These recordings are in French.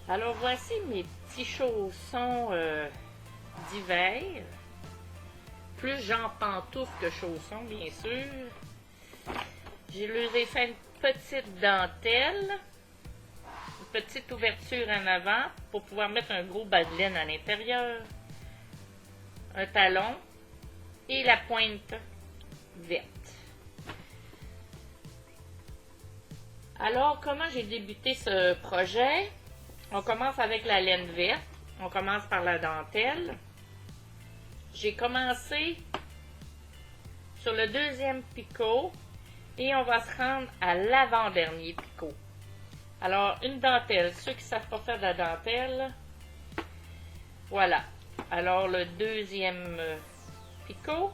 Alors voici mes petits chaussons d'hiver. Plus genre pantoufles que chaussons, bien sûr. Je leur ai fait une petite dentelle, une petite ouverture en avant pour pouvoir mettre un gros bas de laine à l'intérieur, un talon et la pointe verte. Alors, comment j'ai débuté ce projet? On commence avec la laine verte. On commence par la dentelle. J'ai commencé sur le deuxième picot et on va se rendre à l'avant-dernier picot. Alors, une dentelle. Ceux qui ne savent pas faire de la dentelle, voilà. Alors, le deuxième picot.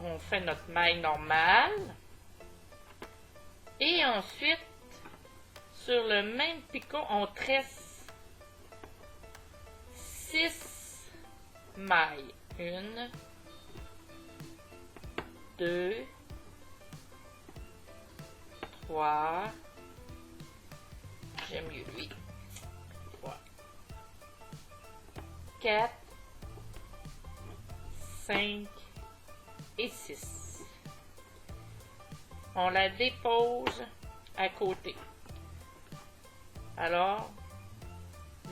On fait notre maille normale. Et ensuite, sur le même picot, on tresse 6 mailles. 1, 2, 3, j'aime mieux lui, 3, 4, 5 et 6. On la dépose à côté. Alors,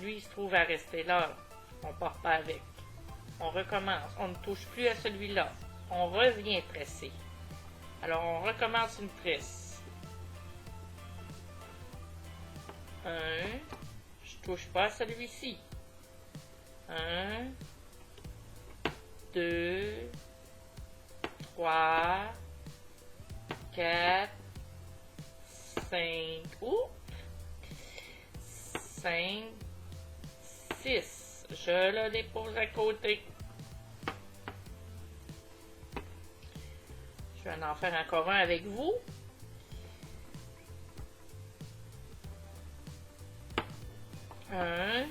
lui, il se trouve à rester là. On ne part pas avec. On recommence. On ne touche plus à celui-là. On revient tresser. Alors, on recommence une tresse. 1. Je ne touche pas à celui-ci. 1, 2, 3, 4, 5, 5, 6. Je le dépose à côté. Je vais en faire encore un avec vous. Un,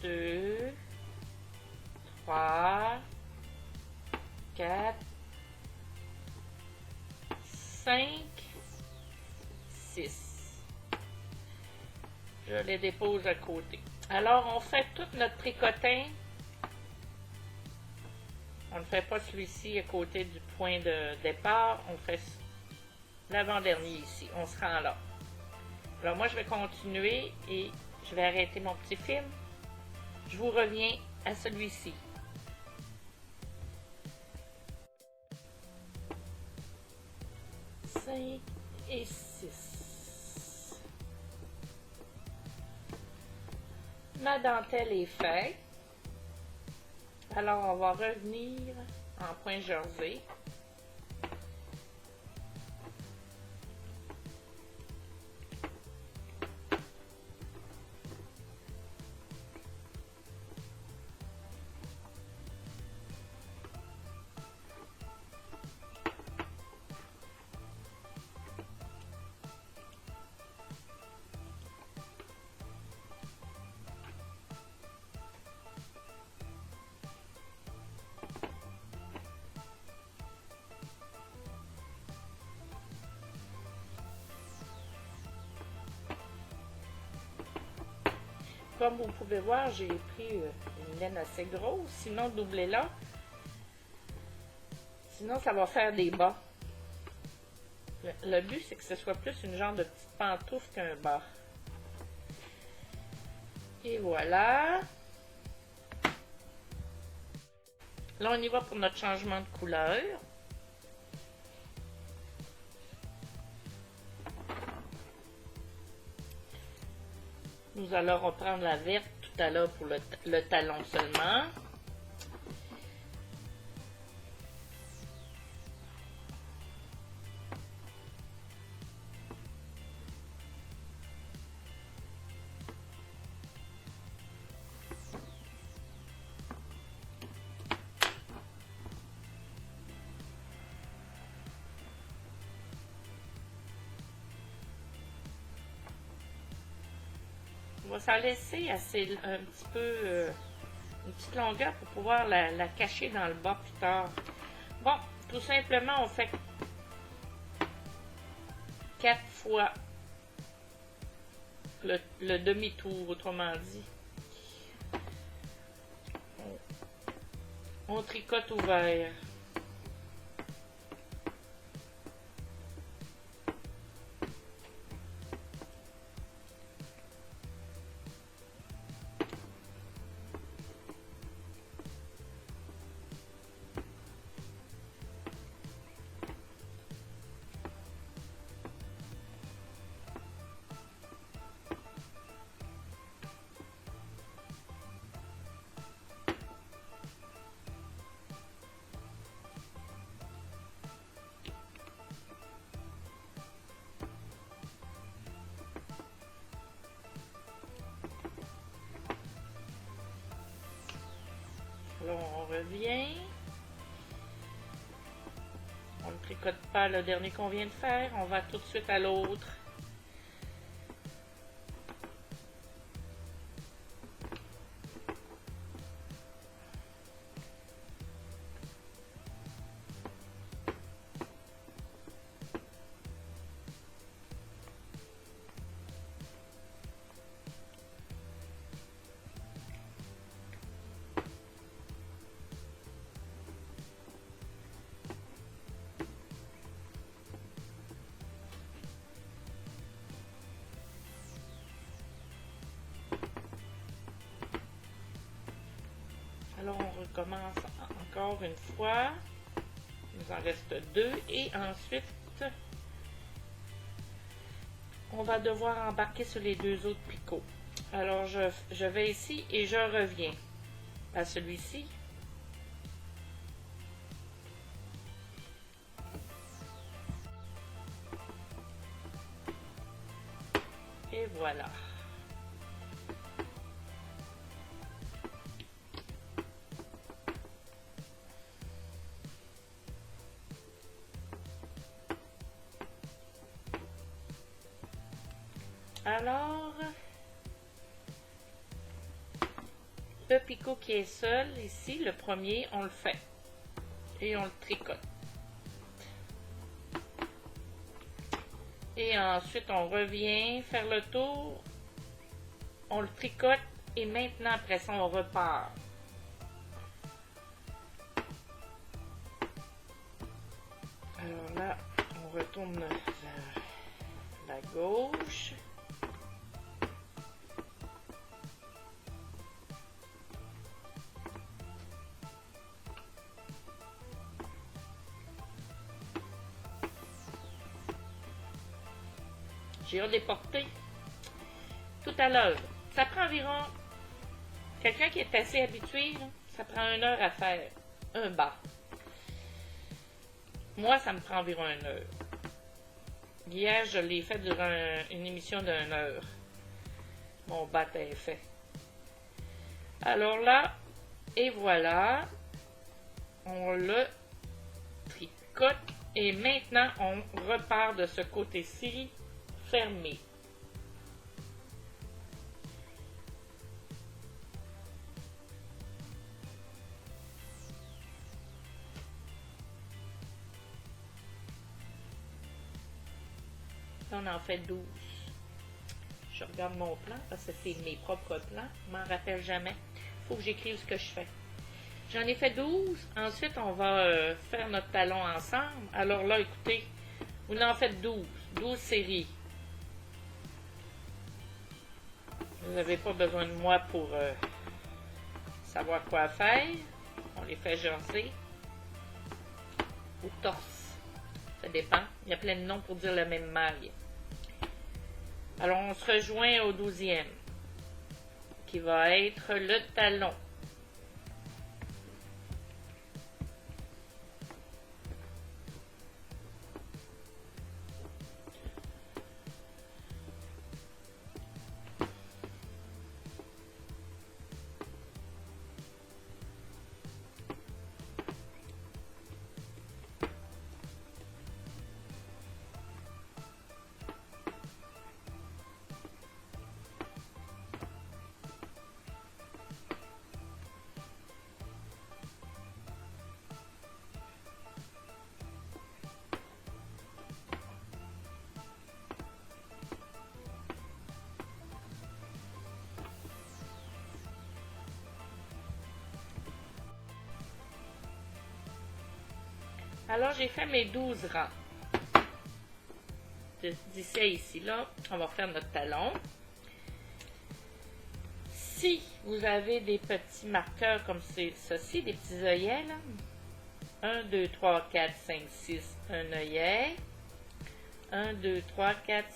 2, 3, 4, 5, 6. Je les dépose à côté. Alors, on fait tout notre tricotin. On ne fait pas celui-ci à côté du point de départ. On fait l'avant-dernier ici. On se rend là. Alors, moi, je vais continuer et je vais arrêter mon petit film. Je vous reviens à celui-ci. 5 et 6. Ma dentelle est faite. Alors, on va revenir en point jersey. Comme vous pouvez voir, j'ai pris une laine assez grosse, sinon doublez-la. Sinon, ça va faire des bas. Le but, c'est que ce soit plus une genre de petite pantoufle qu'un bas. Et voilà. Là, on y va pour notre changement de couleur. Nous allons reprendre la verte tout à l'heure pour le talon seulement. On va s'en laisser assez un petit peu une petite longueur pour pouvoir la cacher dans le bas plus tard. Bon, tout simplement, on fait 4 fois le demi-tour, autrement dit. On tricote ouvert. Alors, on revient. On ne tricote pas le dernier qu'on vient de faire. On va tout de suite à l'autre. Alors, on recommence encore une fois. Il nous en reste 2. Et ensuite, on va devoir embarquer sur les 2 autres picots. Alors, je vais ici et je reviens à celui-ci. Et voilà. Alors, le picot qui est seul, ici, le premier, on le fait. Et on le tricote. Et ensuite, on revient faire le tour. On le tricote. Et maintenant, après ça, on repart. Alors là, on retourne vers la gauche. J'ai redéporté tout à l'heure. Ça prend environ, quelqu'un qui est assez habitué, là, ça prend 1 heure à faire un bas. Moi, ça me prend environ 1 heure. Hier, je l'ai fait durant une émission d'1 heure. Mon bas est fait. Alors là, et voilà, on le tricote et maintenant on repart de ce côté-ci fermé. On en fait 12. Je regarde mon plan parce que c'est mes propres plans. Je m'en rappelle jamais. Il faut que j'écrive ce que je fais. J'en ai fait 12. Ensuite, on va faire notre talon ensemble. Alors là, écoutez, vous en faites 12. 12 séries. Vous n'avez pas besoin de moi pour savoir quoi faire. On les fait jaser. Ou torse. Ça dépend. Il y a plein de noms pour dire la même maille. Alors, on se rejoint au 12e, qui va être le talon. Alors, j'ai fait mes 12 rangs. D'ici à ici, là, on va faire notre talon. Si vous avez des petits marqueurs comme ceci, des petits œillets, là, 1, 2, 3, 4, 5, 6, un œillet. 1, 2, 3, 4,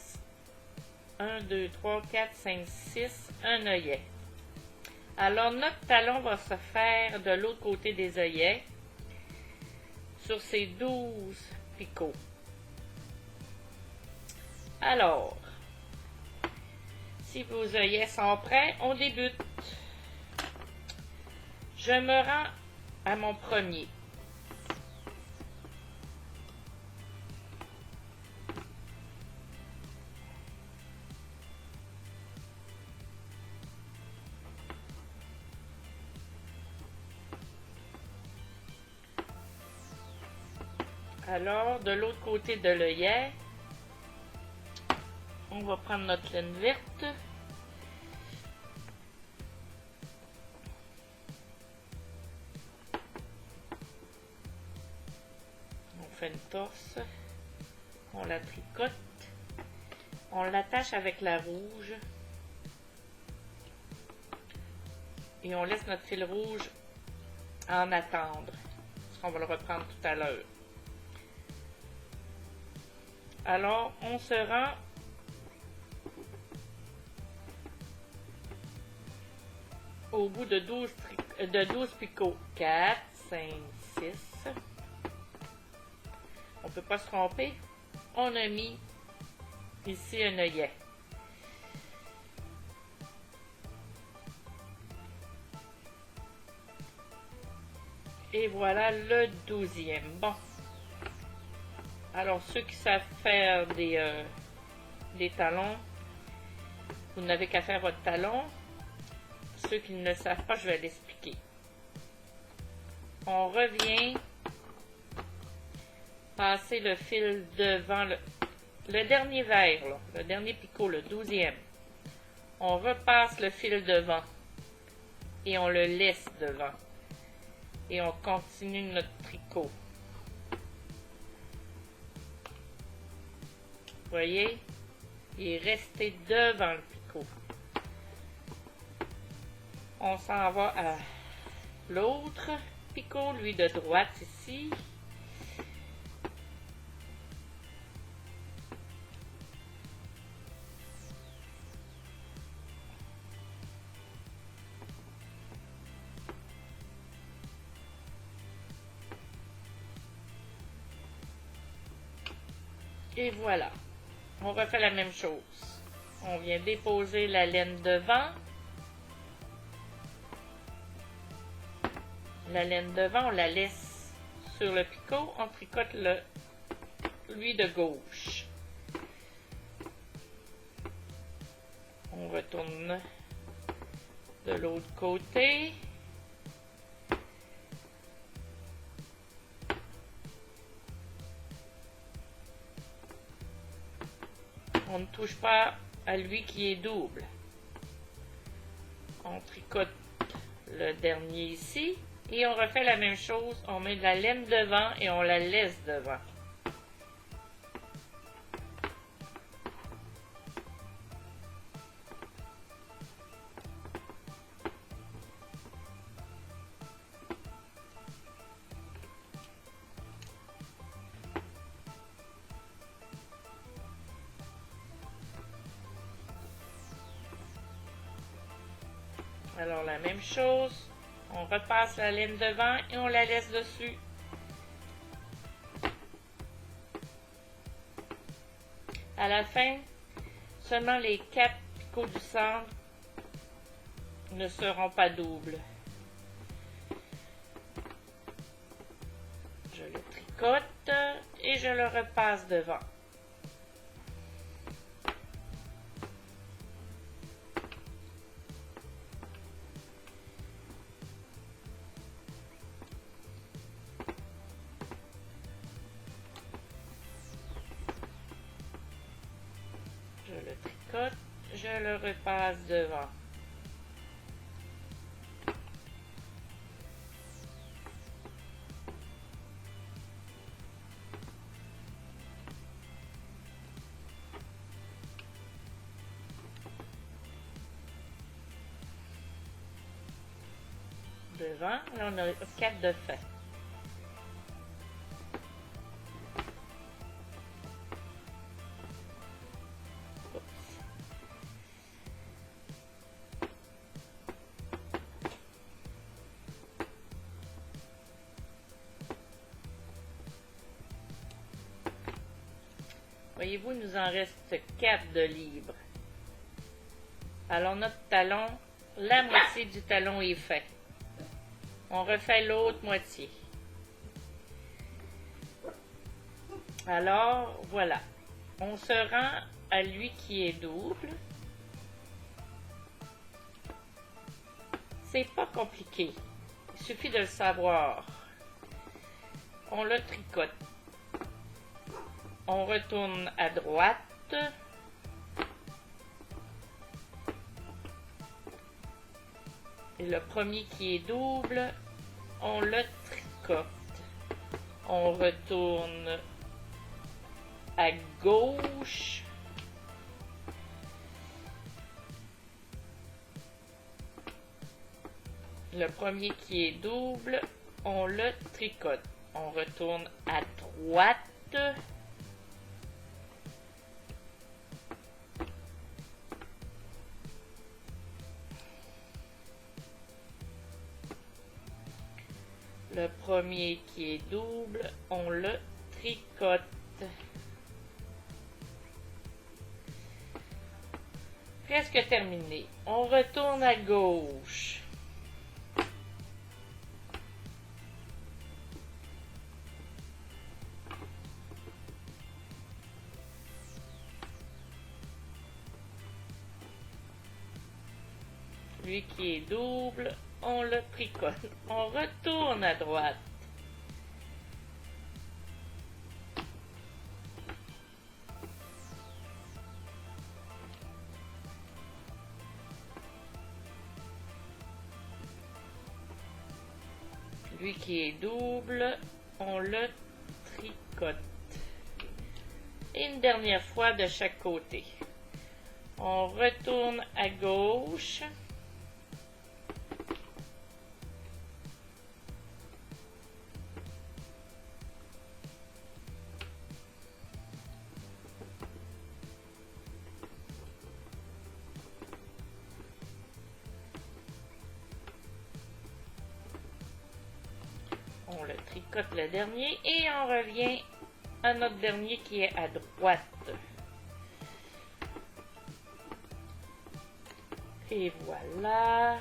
1, 2, 3, 4, 5, 6, un œillet. Alors, notre talon va se faire de l'autre côté des œillets sur ces 12 picots. Alors, si vos œillets sont prêts, on débute. Je me rends à mon premier. Alors, de l'autre côté de l'œillet, on va prendre notre laine verte. On fait une torse. On la tricote. On l'attache avec la rouge. Et on laisse notre fil rouge en attendre. Parce qu'on va le reprendre tout à l'heure. Alors, on se rend au bout de 12 picots. 4, 5, 6. On ne peut pas se tromper. On a mis ici un œillet. Et voilà le 12e. Bon. Alors, ceux qui savent faire des talons, vous n'avez qu'à faire votre talon. Ceux qui ne le savent pas, je vais l'expliquer. On revient passer le fil devant le dernier vert, là, le dernier picot, le 12e. On repasse le fil devant et on le laisse devant. Et on continue notre tricot. Vous voyez, il est resté devant le picot. On s'en va à l'autre picot, lui de droite ici. Et voilà. On refait la même chose. On vient déposer la laine devant. La laine devant, on la laisse sur le picot. On tricote lui de gauche. On retourne de l'autre côté. On ne touche pas à lui qui est double. On tricote le dernier ici. Et on refait la même chose. On met de la laine devant et on la laisse devant. Alors la même chose. On repasse la laine devant et on la laisse dessus. À la fin, seulement les 4 picots du centre ne seront pas doubles. Je le tricote et je le repasse devant. Je le repasse devant. devant. Là, on a 4 de fait. Voyez-vous, il nous en reste 4 de libre. Alors, notre talon, la moitié du talon est fait. On refait l'autre moitié. Alors, voilà. On se rend à lui qui est double. C'est pas compliqué. Il suffit de le savoir. On le tricote. On retourne à droite. Et le premier qui est double, on le tricote. On retourne à gauche. Le premier qui est double, on le tricote. On retourne à droite. Le premier qui est double, on le tricote. Presque terminé. On retourne à gauche. Lui qui est double, on le tricote. On retourne à droite. Lui qui est double, on le tricote. Et une dernière fois de chaque côté. On retourne à gauche. On le tricote le dernier et on revient à notre dernier qui est à droite. Et voilà.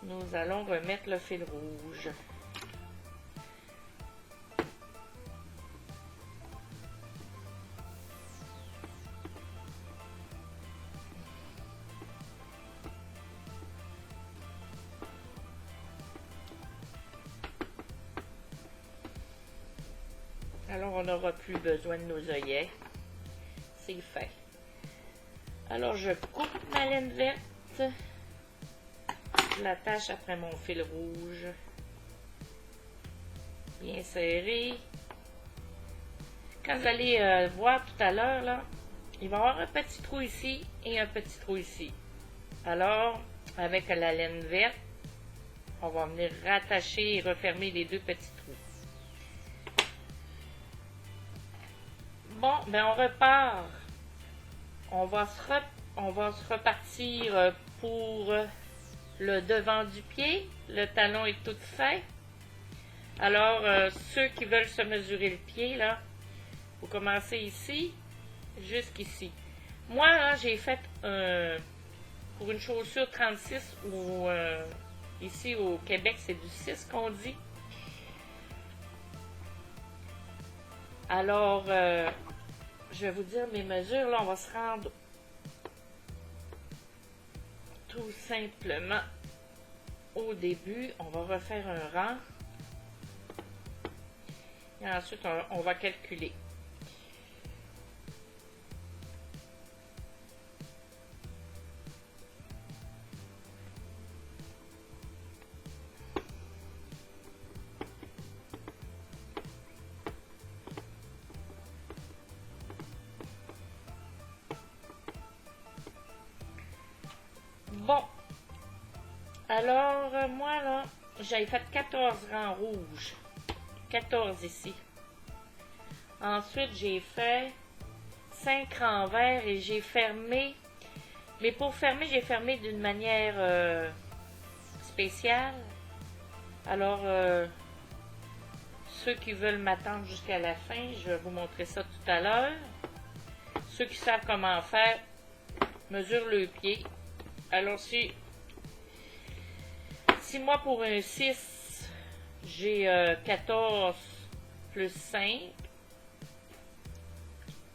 Nous allons remettre le fil rouge. Alors, on n'aura plus besoin de nos œillets. C'est fait. Alors, je coupe ma laine verte. Je l'attache après mon fil rouge. Bien serré. Quand vous allez voir tout à l'heure, là, il va y avoir un petit trou ici et un petit trou ici. Alors, avec la laine verte, on va venir rattacher et refermer les deux petits trous. Bon, ben on repart. On va se repartir pour le devant du pied. Le talon est tout fait. Alors, ceux qui veulent se mesurer le pied, là, vous commencez ici, jusqu'ici. Moi, là, j'ai fait pour une chaussure 36 ou ici au Québec, c'est du 6 qu'on dit. Alors, je vais vous dire mes mesures. Là, on va se rendre tout simplement au début. On va refaire un rang. Et ensuite, on va calculer. Bon, Alors, moi, là, j'avais fait 14 rangs rouges. 14 ici. Ensuite, j'ai fait 5 rangs verts et j'ai fermé. Mais pour fermer, j'ai fermé d'une manière spéciale. Alors, ceux qui veulent m'attendre jusqu'à la fin, je vais vous montrer ça tout à l'heure. Ceux qui savent comment faire, mesurent le pied. Alors, si moi pour un 6, j'ai 14 plus 5.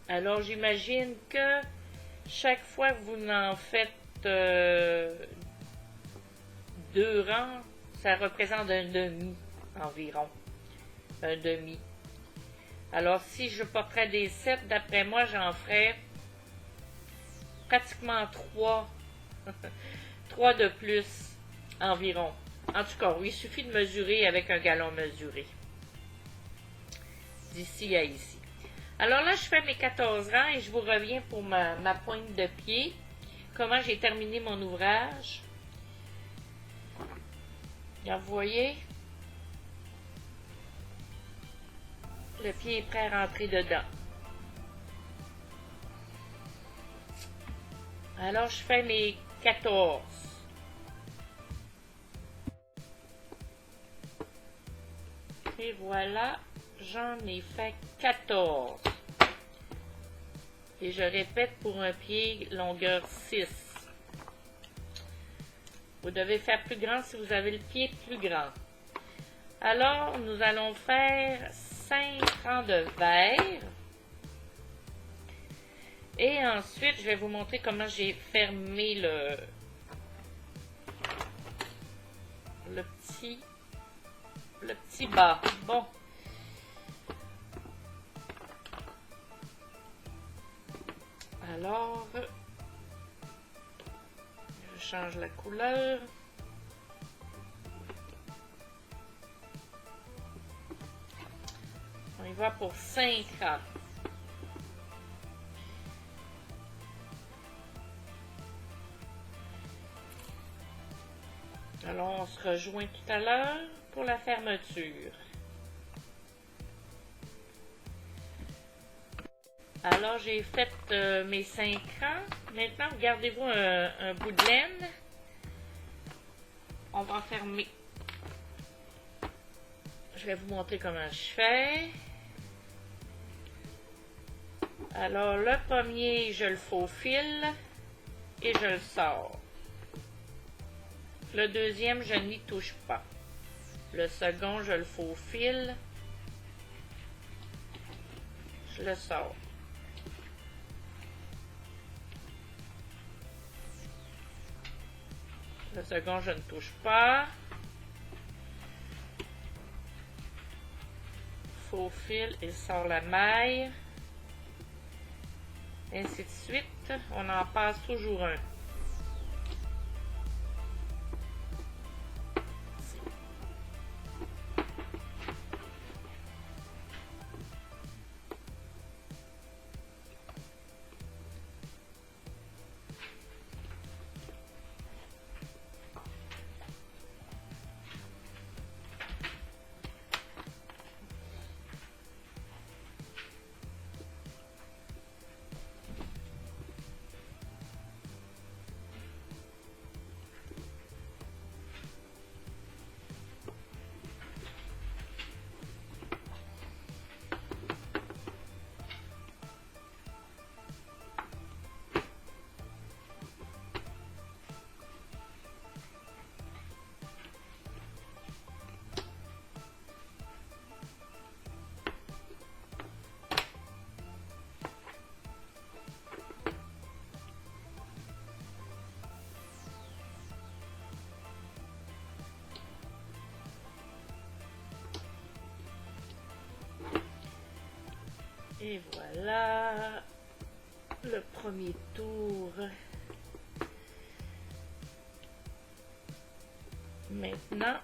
Alors, j'imagine que chaque fois que vous en faites 2 rangs, ça représente un demi environ. Un demi. Alors, si je porterais des 7, d'après moi, j'en ferais pratiquement 3. 3 de plus environ. En tout cas, oui, il suffit de mesurer avec un galon mesuré. D'ici à ici. Alors là, je fais mes 14 rangs et je vous reviens pour ma pointe de pied. Comment j'ai terminé mon ouvrage. Là, vous voyez, le pied est prêt à rentrer dedans. Alors, je fais mes 14. Et voilà, j'en ai fait 14. Et je répète pour un pied longueur 6. Vous devez faire plus grand si vous avez le pied plus grand. Alors, nous allons faire 5 rangs de vert. Et ensuite, je vais vous montrer comment j'ai fermé le petit bas. Bon. Alors, je change la couleur. On y va pour 5 rangs. Alors, on se rejoint tout à l'heure pour la fermeture. Alors, j'ai fait mes 5 rangs. Maintenant, gardez-vous un bout de laine. On va fermer. Je vais vous montrer comment je fais. Alors, le premier, je le faufile et je le sors. Le deuxième, je n'y touche pas. Le second, je le faufile. Je le sors. Le second, je ne touche pas. Faufile et sort la maille. Ainsi de suite. On en passe toujours un. Et voilà le premier tour. Maintenant,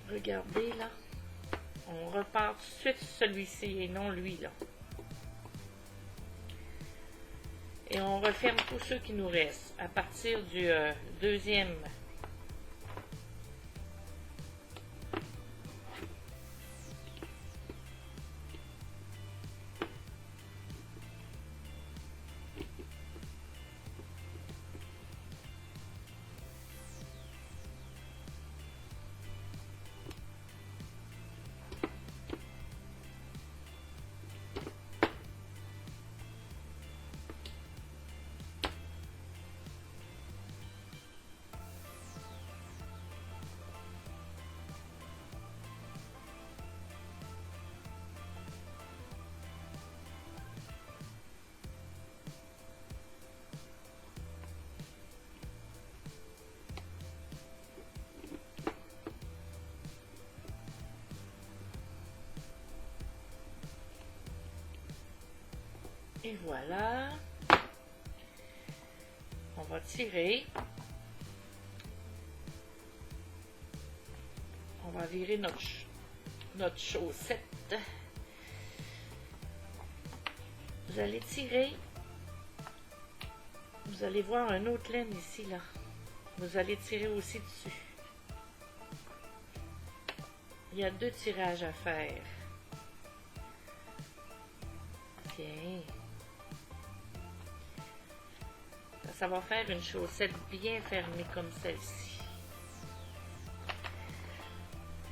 regardez là, on repart tout de suite celui-ci et non lui là. Et on referme tous ceux qui nous restent à partir du deuxième. Et voilà. On va tirer. On va virer notre chaussette. Vous allez tirer. Vous allez voir un autre laine ici, là. Vous allez tirer aussi dessus. Il y a 2 tirages à faire. Bien. Ça va faire une chaussette bien fermée comme celle-ci.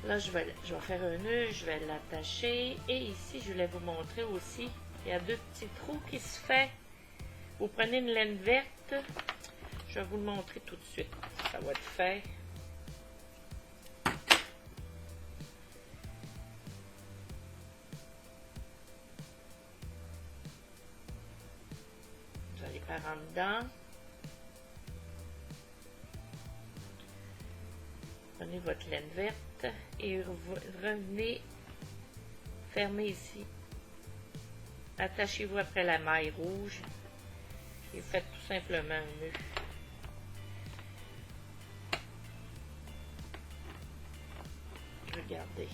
Là, je vais faire un nœud, je vais l'attacher. Et ici, je voulais vous montrer aussi, il y a 2 petits trous qui se font. Vous prenez une laine verte. Je vais vous le montrer tout de suite. Ça va être fait. Vous allez par en dedans. Prenez votre laine verte et revenez fermer ici. Attachez-vous après la maille rouge et faites tout simplement un nœud. Regardez,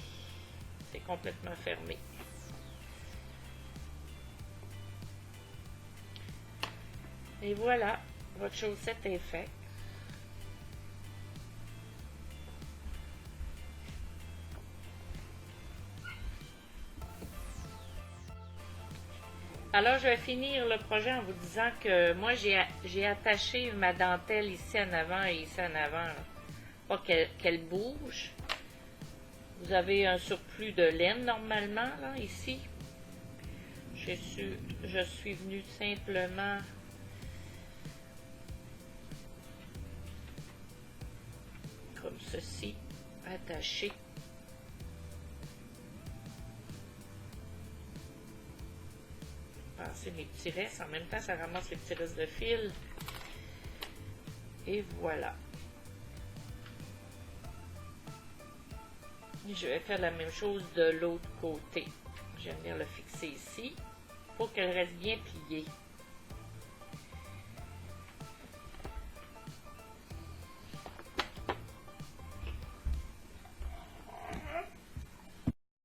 c'est complètement fermé. Et voilà, votre chaussette est faite. Alors, je vais finir le projet en vous disant que moi, j'ai attaché ma dentelle ici en avant et ici en avant, pas qu'elle bouge. Vous avez un surplus de laine normalement, là, ici. Je suis venue simplement comme ceci, attacher. Passer mes petits restes. En même temps, ça ramasse les petits restes de fil. Et voilà. Et je vais faire la même chose de l'autre côté. Je vais venir le fixer ici pour qu'elle reste bien pliée.